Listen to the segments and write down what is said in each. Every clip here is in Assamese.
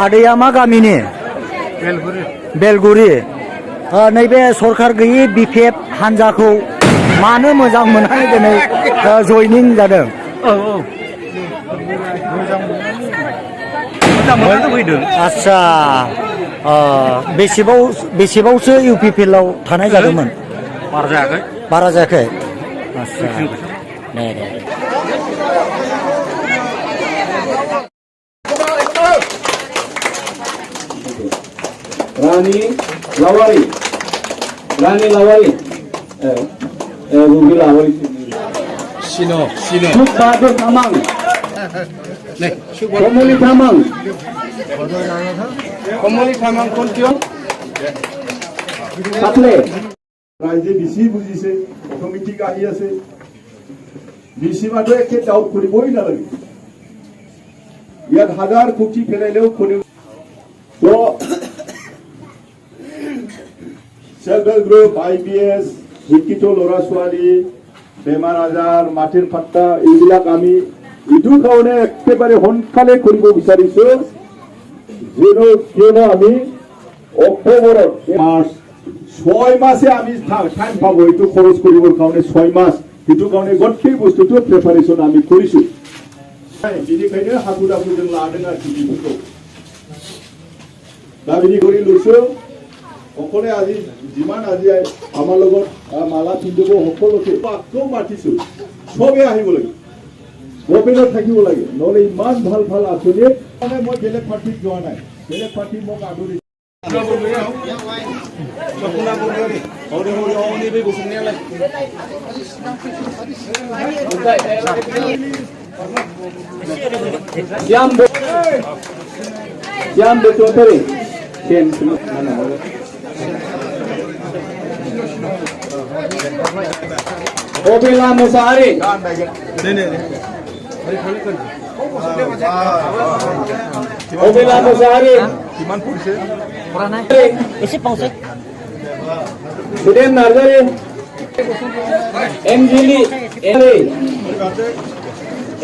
आदैया मा गामिनि बेलगुरि नैबे सरकार गैयि बिपिएफ हान्जाखौ मानो मोजां मोननानै दिनै जयनिं जादों? आच्छा बेसेबावसो इउपिपिएल आव थानाय जादोंमोन? बारा जायाखै आच्छा दे Rani Lawari Ruby Lawari Sino Bahadur Tamang Komoli Tamang Kontiong Katle Raije BC বুজিছে অটোমেটিক আহি আছে BC মাটো একে ডাউট কৰিবই নালাগে ইয়াত হাজাৰ কোটি ফেলাইলেও কোনো তো সেলফ হেল্প গ্ৰুপ আইবিএস শিক্ষিত ল'ৰা ছোৱালী বেমাৰ আজাৰ মাটিৰ ফাট্টা এইবিলাক আমি ইটো কাৰণে একেবাৰে সোনকালে কৰিব বিচাৰিছো কিয়নো আমি অক্টোবৰত মাৰ্চ 6 মাসে আমি টাইম পাব এইটো খৰচ কৰিবৰ কাৰণে 6 মাস এইটো কাৰণে গোটেই বস্তুটো প্ৰিপাৰেচন আমি কৰিছো बेनिखायनो हाखु दाखु जों लादों आरोखि बेफोरखौ दा बिदि কৰি লৈছো অকলে আজি যিমান আজি আমাৰ লগত মালা পিন্ধিব সকলোকে আকৌ মাতিছো সবে আহিব লাগে ওপেনত থাকিব লাগে নহলে ইমান ভাল ভাল আঁচনি মানে মই বেলেগ পাৰ্টিত যোৱা নাই বেলেগ পাৰ্টি মোক আদৰি Jam betul tadi. Ken mana? Obila Musari. Obila Musari. Kiman pulse? Purana. Isi pause. Sudem Narzari. Emjili.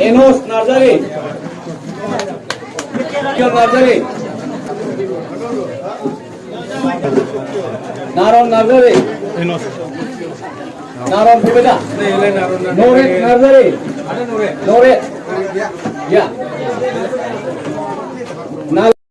Enos Narzari. Narzari. Naron Narzari. Enos. Naron Pubeda. Noret Narzari. Noret. Ya.